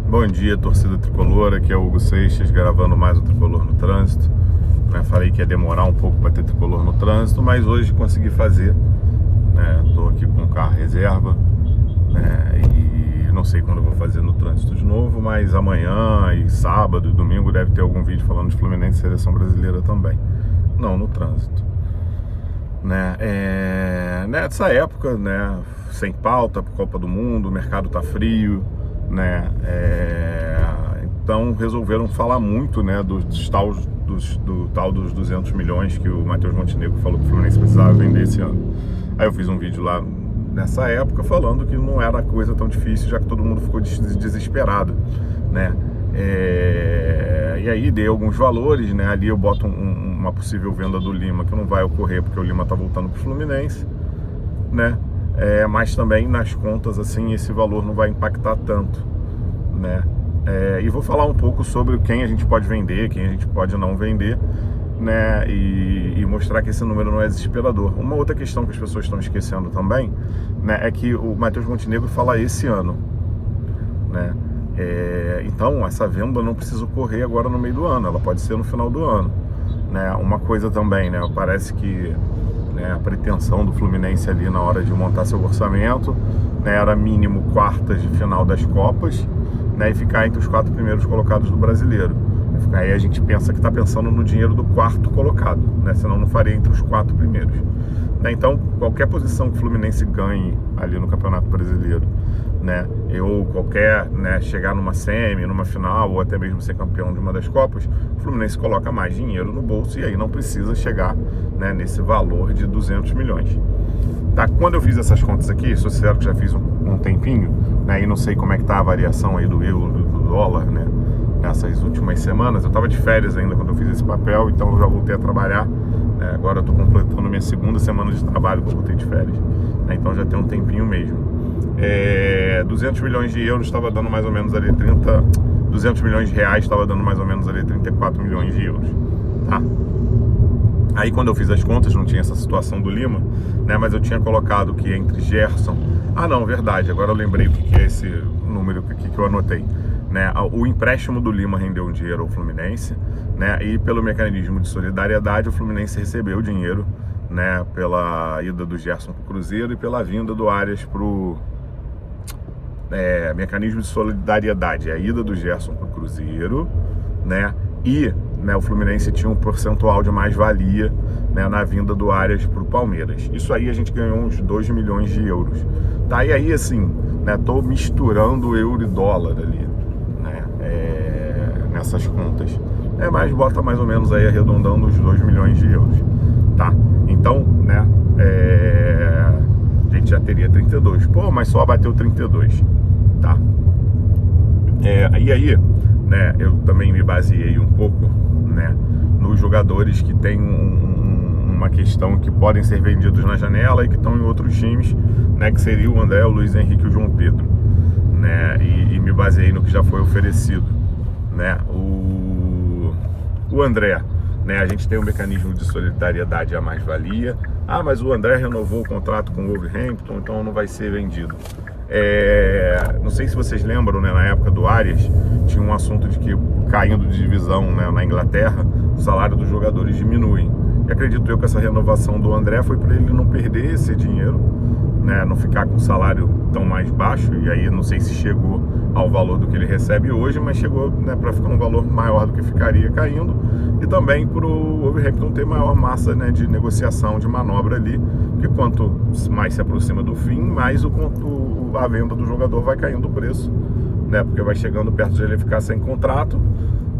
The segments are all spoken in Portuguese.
Bom dia, torcida tricolor, aqui é o Hugo Seixas gravando mais um Tricolor no Trânsito. Falei que ia demorar um pouco para ter Tricolor no Trânsito, mas hoje consegui fazer. Estou aqui com o carro reserva, e não sei quando eu vou fazer no trânsito de novo, mas amanhã e sábado e domingo deve ter algum vídeo falando de Fluminense e Seleção Brasileira também. Não no trânsito. Nessa época, sem pauta, por Copa do Mundo, o mercado tá frio, então resolveram falar muito, do tal dos 200 milhões que o Matheus Montenegro falou que o Fluminense precisava vender esse ano. Aí eu fiz um vídeo lá nessa época falando que não era coisa tão difícil, já que todo mundo ficou desesperado, e aí dei alguns valores, ali eu boto uma possível venda do Lima, que não vai ocorrer porque o Lima tá voltando pro Fluminense, mas também nas contas, assim, esse valor não vai impactar tanto, e vou falar um pouco sobre quem a gente pode vender, quem a gente pode não vender, e mostrar que esse número não é desesperador. Uma outra questão que as pessoas estão esquecendo também, é que o Matheus Montenegro fala esse ano, então essa venda não precisa ocorrer agora no meio do ano, ela pode ser no final do ano, uma coisa também, parece que a pretensão do Fluminense ali na hora de montar seu orçamento, era mínimo quartas de final das Copas, e ficar entre os 4 primeiros colocados do Brasileiro. Aí a gente pensa que está pensando no dinheiro do 4º colocado, senão não faria entre os 4 primeiros. Então, qualquer posição que o Fluminense ganhe ali no Campeonato Brasileiro, ou qualquer, chegar numa semi, numa final, ou até mesmo ser campeão de uma das Copas, o Fluminense coloca mais dinheiro no bolso e aí não precisa chegar, nesse valor de 200 milhões. Quando eu fiz essas contas aqui, sou sincero que já fiz um tempinho, e não sei como é que tá a variação aí do euro, do dólar, nessas últimas semanas. Eu estava de férias ainda quando eu fiz esse papel, então eu já voltei a trabalhar, agora eu estou completando minha 2ª semana de trabalho que eu voltei de férias, então já tem um tempinho mesmo. 200 milhões de euros estava dando mais ou menos ali 200 milhões de reais estava dando mais ou menos ali 34 milhões de euros, Aí quando eu fiz as contas não tinha essa situação do Lima, mas eu tinha colocado que entre Gerson... verdade, agora eu lembrei o que é esse número aqui que eu anotei. O empréstimo do Lima rendeu um dinheiro ao Fluminense, e pelo mecanismo de solidariedade o Fluminense recebeu dinheiro, pela ida do Gerson para o Cruzeiro e pela vinda do Arias para o... mecanismo de solidariedade, a ida do Gerson para o Cruzeiro, e o Fluminense tinha um percentual de mais-valia, na vinda do Arias para o Palmeiras. Isso aí a gente ganhou uns 2 milhões de euros. E aí, assim, tô misturando euro e dólar ali, nessas contas. Mas bota mais ou menos aí arredondando os 2 milhões de euros. Então, a gente já teria 32. Pô, mas só bateu 32. E aí, eu também me baseei um pouco, nos jogadores que têm uma questão que podem ser vendidos na janela e que estão em outros times, que seria o André, o Luiz Henrique e o João Pedro, e me baseei no que já foi oferecido, o André, a gente tem um mecanismo de solidariedade à mais-valia. Mas o André renovou o contrato com o Wolverhampton, então não vai ser vendido. Não sei se vocês lembram, na época do Arias, tinha um assunto de que caindo de divisão, na Inglaterra, o salário dos jogadores diminui. E acredito eu que essa renovação do André foi para ele não perder esse dinheiro, não ficar com um salário tão mais baixo, e aí não sei se chegou ao valor do que ele recebe hoje, mas chegou, para ficar um valor maior do que ficaria caindo, e também para o Wolverhampton ter maior massa, de negociação, de manobra ali, porque quanto mais se aproxima do fim, mais a venda do jogador vai caindo o preço, porque vai chegando perto de ele ficar sem contrato,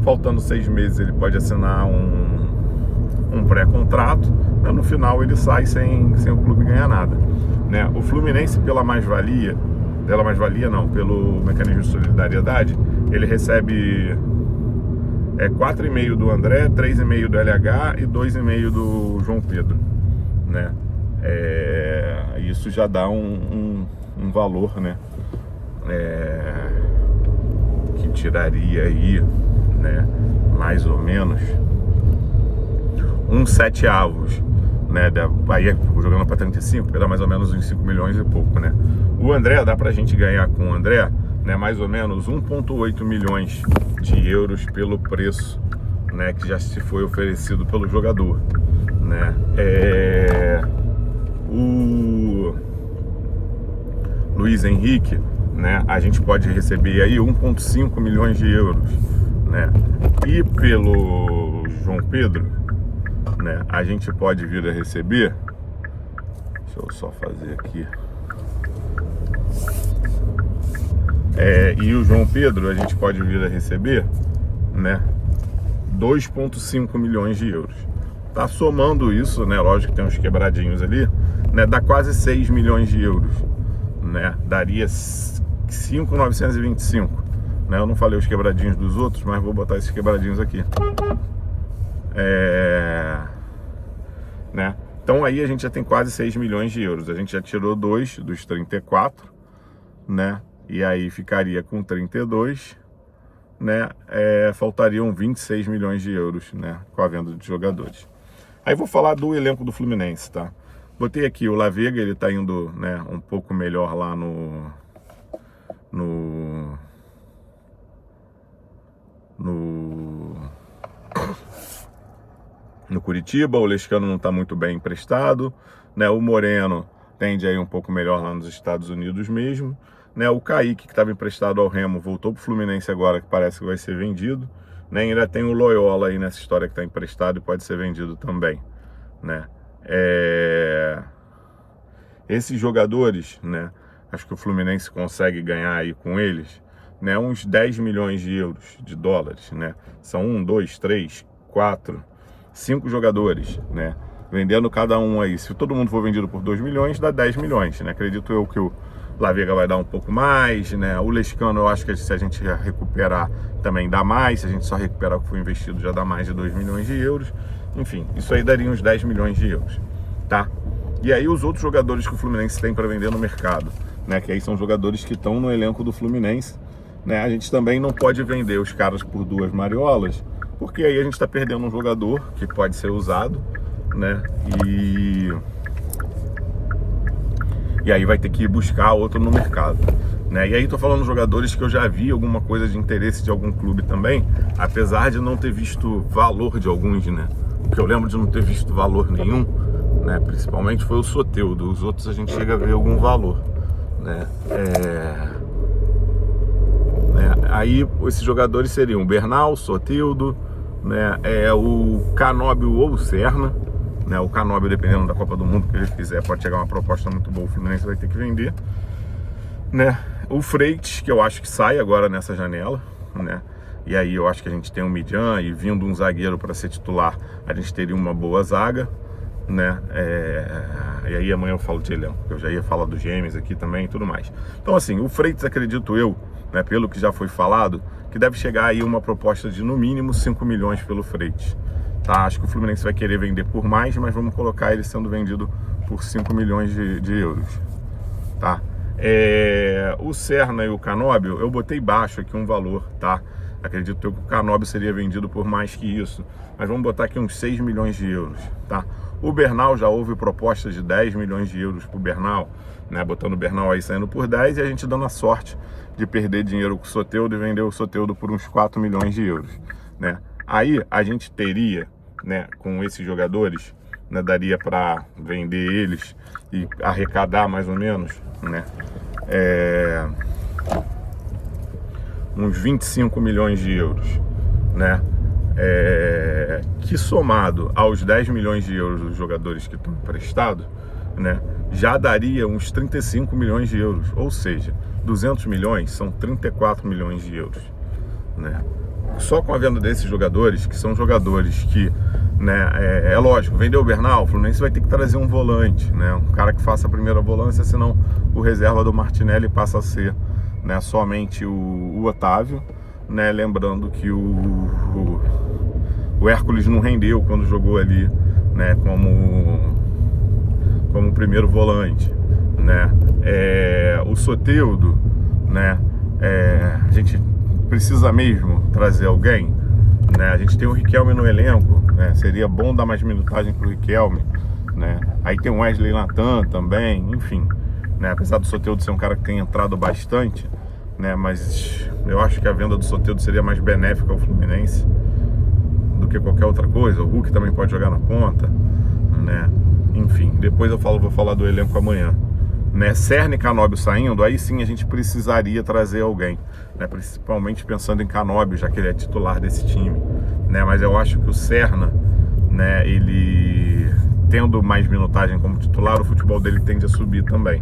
faltando 6 meses ele pode assinar um pré-contrato, no final ele sai sem o clube ganhar nada, O Fluminense pelo mecanismo de solidariedade, ele recebe 4,5 do André, 3,5 do LH e 2,5 do João Pedro, isso já dá um valor, que tiraria aí, mais ou menos uns 7/8, aí jogando para 35, dá mais ou menos uns 5 milhões e pouco, O André, dá pra gente ganhar com o André né, mais ou menos 1,8 milhões de euros pelo preço, né, que já se foi oferecido pelo jogador, né? O Luiz Henrique, né, a gente pode receber aí 1,5 milhões de euros, né? E pelo João Pedro, né, a gente pode vir a receber, deixa eu só fazer aqui, e o João Pedro a gente pode vir a receber, né, 2,5 milhões de euros. Tá somando isso, né, lógico que tem uns quebradinhos ali, né, dá quase 6 milhões de euros, né, daria 5.925, né, eu não falei os quebradinhos dos outros, mas vou botar esses quebradinhos aqui, né, então aí a gente já tem quase 6 milhões de euros, a gente já tirou 2 dos 34, né, e aí ficaria com 32, né, faltariam 26 milhões de euros, né, com a venda de jogadores. Aí vou falar do elenco do Fluminense, tá? Botei aqui o La Vega, ele tá indo, né, um pouco melhor lá no Curitiba. O Lescano não tá muito bem emprestado, né? O Moreno tende aí um pouco melhor lá nos Estados Unidos mesmo, né? O Kaique, que estava emprestado ao Remo, voltou pro Fluminense agora, que parece que vai ser vendido, né? Ainda tem o Loyola aí nessa história que está emprestado e pode ser vendido também, né? Esses jogadores, né, acho que o Fluminense consegue ganhar aí com eles, né, uns 10 milhões de euros, de dólares, né? São 1, 2, 3, 4, 5 jogadores, né? Vendendo cada um aí, se todo mundo for vendido por 2 milhões, dá 10 milhões, né? Acredito eu que o La Vega vai dar um pouco mais, né? O Lescano, eu acho que se a gente recuperar também dá mais, se a gente só recuperar o que foi investido já dá mais de 2 milhões de euros. Enfim, isso aí daria uns 10 milhões de euros, tá? E aí os outros jogadores que o Fluminense tem para vender no mercado, né? Que aí são jogadores que estão no elenco do Fluminense, né? A gente também não pode vender os caras por 2 mariolas, porque aí a gente está perdendo um jogador que pode ser usado, né? E aí vai ter que ir buscar outro no mercado, né? E aí tô falando jogadores que eu já vi alguma coisa de interesse de algum clube também, apesar de não ter visto valor de alguns, né? O que eu lembro de não ter visto valor nenhum, né? Principalmente foi o Soteldo. Os outros a gente chega a ver algum valor, né? Aí esses jogadores seriam o Bernal, Soteldo, né? O Canóbio ou o Serna, né? O Canóbio, dependendo da Copa do Mundo que ele fizer, pode chegar uma proposta muito boa, o Fluminense vai ter que vender, né? O Freitas, que eu acho que sai agora nessa janela, né? E aí eu acho que a gente tem um Midian e vindo um zagueiro para ser titular, a gente teria uma boa zaga, né? E aí amanhã eu falo de elenco, eu já ia falar dos Gêmeos aqui também e tudo mais. Então assim, o Freitas, acredito eu, né, pelo que já foi falado, que deve chegar aí uma proposta de no mínimo 5 milhões pelo Freitas, tá? Acho que o Fluminense vai querer vender por mais, mas vamos colocar ele sendo vendido por 5 milhões de euros, tá? O Serna e o Canóbio, eu botei baixo aqui um valor, tá? Acredito eu que o Canóbio seria vendido por mais que isso, mas vamos botar aqui uns 6 milhões de euros, tá? O Bernal, já houve proposta de 10 milhões de euros pro Bernal, né? Botando o Bernal aí saindo por 10 e a gente dando a sorte de perder dinheiro com o Soteldo e vender o Soteldo por uns 4 milhões de euros, né? Aí a gente teria, né, com esses jogadores, né, daria para vender eles e arrecadar mais ou menos, né, uns 25 milhões de euros, né? Que somado aos 10 milhões de euros dos jogadores que estão emprestados, né, já daria uns 35 milhões de euros, ou seja, 200 milhões são 34 milhões de euros, né? Só com a venda desses jogadores, que são jogadores que, né, lógico, vendeu o Bernal, o Fluminense vai ter que trazer um volante, né, um cara que faça a primeira volância, senão o reserva do Martinelli passa a ser, né, somente o Otávio, né, lembrando que o Hércules não rendeu quando jogou ali, né, como primeiro volante, né? O Soteldo, né, a gente precisa mesmo trazer alguém, né? A gente tem o Riquelme no elenco, né? Seria bom dar mais minutagem pro Riquelme, né? Aí tem o Wesley Natan também, enfim, né? Apesar do Soteldo ser um cara que tem entrado bastante, né? Mas eu acho que a venda do Soteldo seria mais benéfica ao Fluminense do que qualquer outra coisa. O Hulk também pode jogar na ponta, né? Enfim, depois vou falar do elenco amanhã, né? Serna e Canóbio saindo, aí sim a gente precisaria trazer alguém, né? Principalmente pensando em Canóbio, já que ele é titular desse time, né? Mas eu acho que o Serna, né, ele tendo mais minutagem como titular, o futebol dele tende a subir também,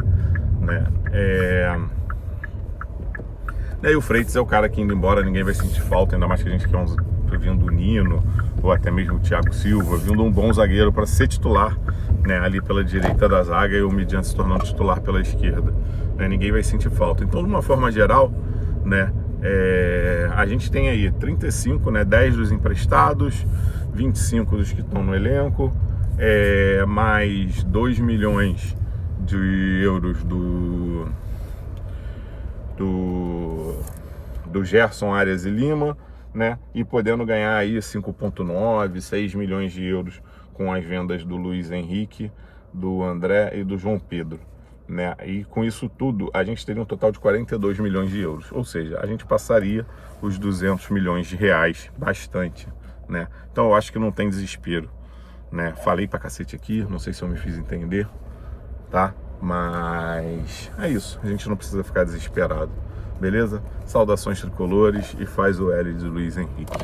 né? E o Freitas é o cara que, indo embora, ninguém vai sentir falta, ainda mais que a gente quer vindo o Nino, ou até mesmo o Thiago Silva, vindo um bom zagueiro para ser titular, né, ali pela direita da zaga, e o Midian se tornando titular pela esquerda, né? Ninguém vai sentir falta. Então, de uma forma geral, né, a gente tem aí 35, né, 10 dos emprestados, 25 dos que estão no elenco, mais 2 milhões de euros do Gerson, Arias e Lima, né? E podendo ganhar aí 5,9, 6 milhões de euros com as vendas do Luiz Henrique, do André e do João Pedro, né? E com isso tudo, a gente teria um total de 42 milhões de euros, ou seja, a gente passaria os 200 milhões de reais, bastante, né? Então eu acho que não tem desespero, né? Falei pra cacete aqui, não sei se eu me fiz entender, tá? Mas é isso, a gente não precisa ficar desesperado, beleza? Saudações tricolores e faz o L de Luiz Henrique.